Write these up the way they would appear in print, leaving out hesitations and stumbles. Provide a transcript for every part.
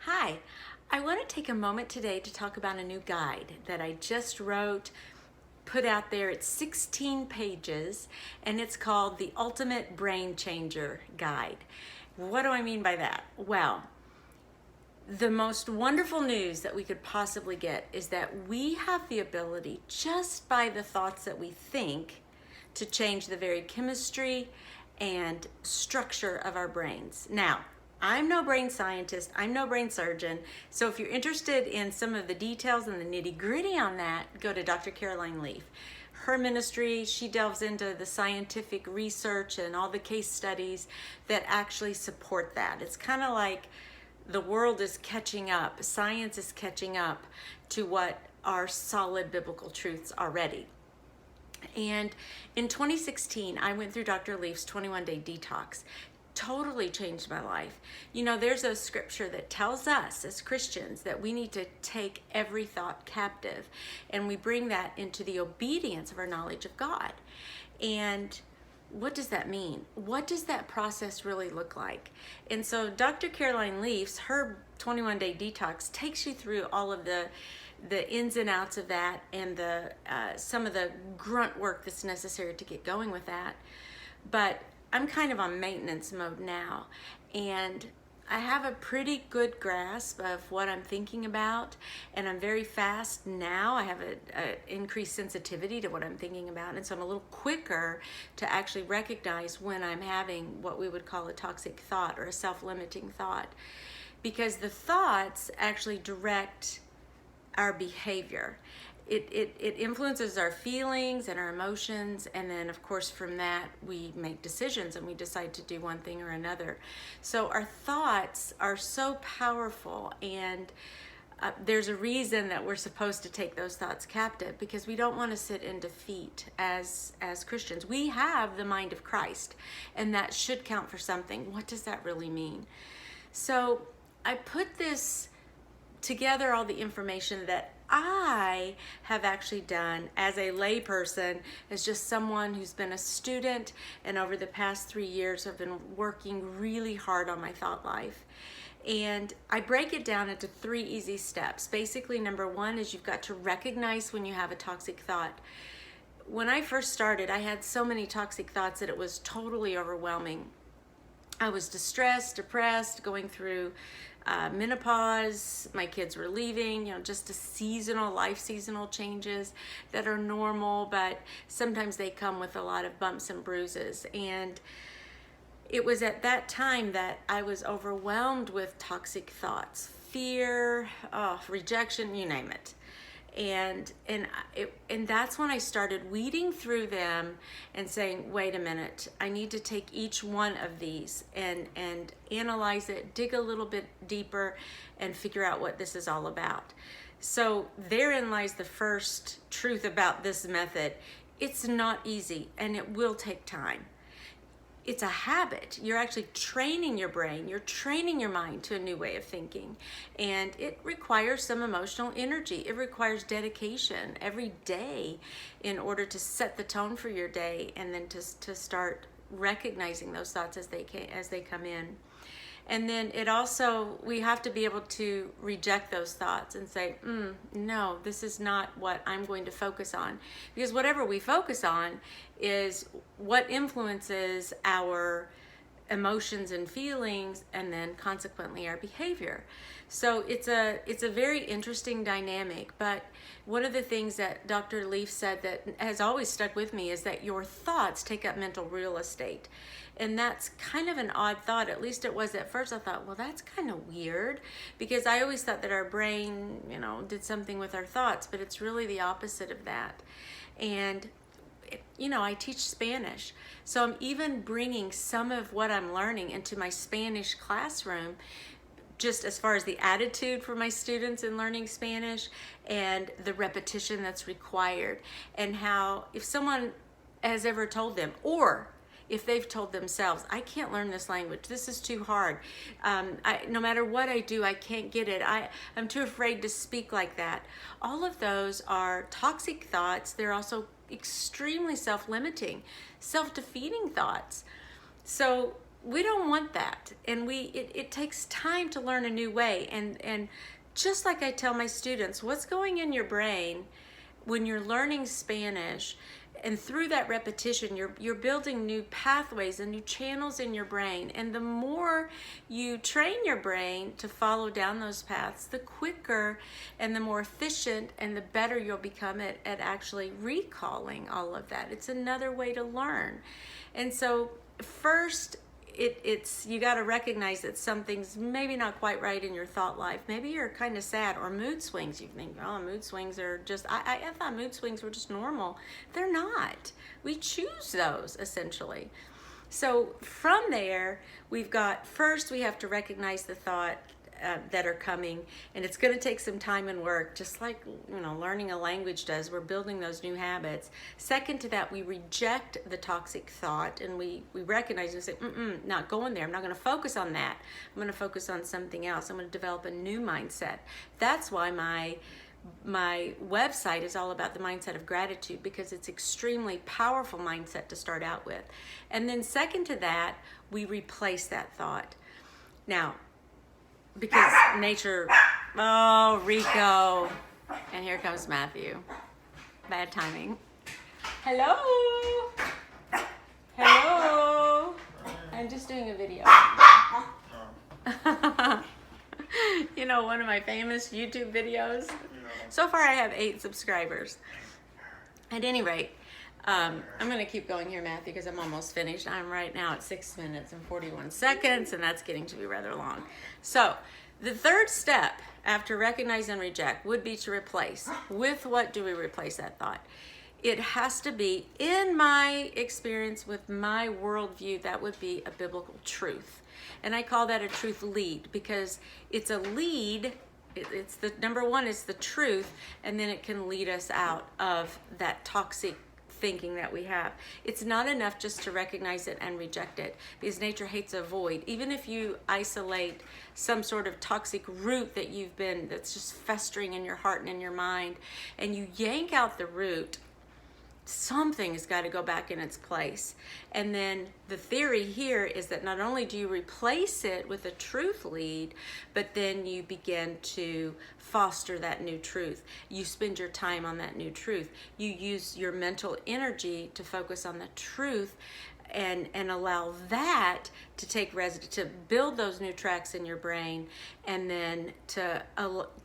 Hi, I want to take a moment today to talk about a new guide that I just wrote, put out there. It's 16 pages and it's called the Ultimate Brain Changer Guide. What do I mean by that? Well, the most wonderful news that we could possibly get is that we have the ability, just by the thoughts that we think, to change the very chemistry and structure of our brains. Now, I'm no brain scientist, I'm no brain surgeon, so if you're interested in some of the details and the nitty-gritty on that, go to Dr. Caroline Leaf. Her ministry, she delves into the scientific research and all the case studies that actually support that. It's kind of like the world is catching up, science is catching up to what are solid biblical truths already. And in 2016, I went through Dr. Leaf's 21-day detox. Totally changed my life. You know, there's a scripture that tells us as Christians that we need to take every thought captive, and we bring that into the obedience of our knowledge of God. And what does that mean? What does that process really look like? And so Dr. Caroline Leaf's, her 21-day detox takes you through all of the ins and outs of that and the some of the grunt work that's necessary to get going with that. But I'm kind of on maintenance mode now, and I have a pretty good grasp of what I'm thinking about, and I'm very fast now. I have an increased sensitivity to what I'm thinking about, and so I'm a little quicker to actually recognize when I'm having what we would call a toxic thought or a self-limiting thought, because the thoughts actually direct our behavior. It influences our feelings and our emotions, and then of course from that we make decisions and we decide to do one thing or another. So our thoughts are so powerful, and there's a reason that we're supposed to take those thoughts captive, because we don't want to sit in defeat as Christians. We have the mind of Christ, and that should count for something. What does that really mean? So I put this together, all the information that I have actually done as a layperson, as just someone who's been a student, and over the past 3 years have been working really hard on my thought life. And I break it down into 3 easy steps. Basically, number 1 is you've got to recognize when you have a toxic thought. When I first started, I had so many toxic thoughts that it was totally overwhelming. I was distressed, depressed, going through menopause. My kids were leaving, just a seasonal changes that are normal, but sometimes they come with a lot of bumps and bruises. And it was at that time that I was overwhelmed with toxic thoughts, fear, rejection, you name it. And that's when I started weeding through them and saying, wait a minute, I need to take each one of these and analyze it, dig a little bit deeper, and figure out what this is all about. So therein lies the first truth about this method. It's not easy, and it will take time. It's a habit. You're actually training your brain, you're training your mind to a new way of thinking. And it requires some emotional energy. It requires dedication every day in order to set the tone for your day, and then to start recognizing those thoughts as they come in. And then we have to be able to reject those thoughts and say, no, this is not what I'm going to focus on. Because whatever we focus on is what influences our emotions and feelings, and then consequently our behavior. So it's a very interesting dynamic. But one of the things that Dr. Leaf said that has always stuck with me is that your thoughts take up mental real estate. And that's kind of an odd thought. At least it was at first. I thought, well, that's kind of weird, because I always thought that our brain, did something with our thoughts, but it's really the opposite of that. And I teach Spanish, so I'm even bringing some of what I'm learning into my Spanish classroom, just as far as the attitude for my students in learning Spanish and the repetition that's required, and how if someone has ever told them, or if they've told themselves, I can't learn this language, this is too hard, no matter what I do, I can't get it, I'm too afraid to speak like that. All of those are toxic thoughts. They're also extremely self-limiting, self-defeating thoughts. So we don't want that, and it takes time to learn a new way. And just like I tell my students, what's going in your brain when you're learning Spanish, and through that repetition, you're building new pathways and new channels in your brain. And the more you train your brain to follow down those paths, the quicker and the more efficient and the better you'll become at actually recalling all of that. It's another way to learn. And so first, it's you got to recognize that something's maybe not quite right in your thought life. Maybe you're kind of sad, or mood swings. You think, oh, mood swings are just, I thought mood swings were just normal. They're not. We choose those, essentially. So from there, we've got, first we have to recognize the thought that are coming, and it's going to take some time and work, just like learning a language does. We're building those new habits. Second to that, we reject the toxic thought, and we recognize and say, not going there. I'm not going to focus on that. I'm going to focus on something else. I'm going to develop a new mindset. That's why my website is all about the mindset of gratitude, because it's extremely powerful mindset to start out with. And then second to that, we replace that thought. Now, because nature, oh, Rico, and here comes Matthew. Bad timing. Hello. Hello. I'm just doing a video. One of my famous YouTube videos. So far I have 8 subscribers. At any rate, I'm going to keep going here, Matthew, because I'm almost finished. I'm right now at 6 minutes and 41 seconds, and that's getting to be rather long. So the third step after recognize and reject would be to replace. With what do we replace that thought? It has to be, in my experience with my worldview, that would be a biblical truth. And I call that a truth lead, because it's a lead. It's the number one is the truth, and then it can lead us out of that toxic thinking that we have. It's not enough just to recognize it and reject it, because nature hates a void. Even if you isolate some sort of toxic root that's just festering in your heart and in your mind, and you yank out the root, something has got to go back in its place. And then the theory here is that not only do you replace it with a truth lead, but then you begin to foster that new truth. You spend your time on that new truth. You use your mental energy to focus on the truth, and allow that to to build those new tracks in your brain, and then to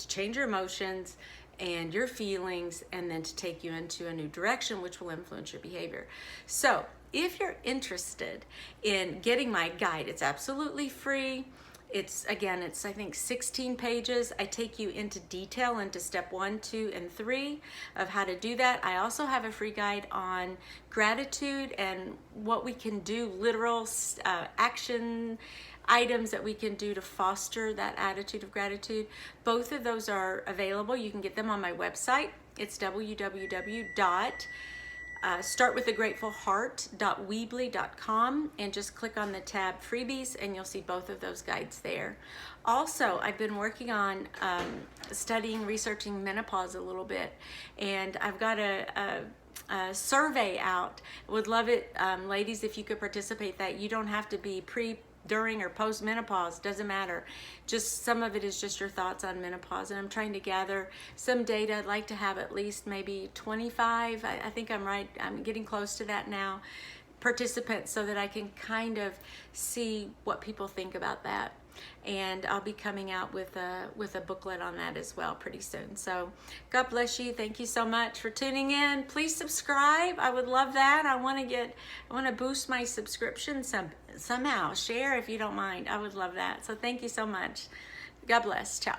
change your emotions and your feelings, and then to take you into a new direction, which will influence your behavior. So if you're interested in getting my guide, it's absolutely free. It's I think 16 pages. I take you into detail into step 1, 2, and 3 of how to do that. I also have a free guide on gratitude and what we can do, literal action items that we can do to foster that attitude of gratitude. Both of those are available. You can get them on my website. It's www.startwithagratefulheart.weebly.com, and just click on the tab freebies, and you'll see both of those guides there. Also, I've been working on studying, researching menopause a little bit, and I've got a survey out. Would love it, ladies, if you could participate. That you don't have to be during or post menopause, doesn't matter. Just some of it is just your thoughts on menopause, and I'm trying to gather some data. I'd like to have at least maybe 25, I think I'm getting close to that now, participants, so that I can kind of see what people think about that. And I'll be coming out with a booklet on that as well pretty soon. So God bless you. Thank you so much for tuning in. Please subscribe. I would love that. I want to boost my subscription somehow. Share if you don't mind. I would love that. So thank you so much. God bless. Ciao.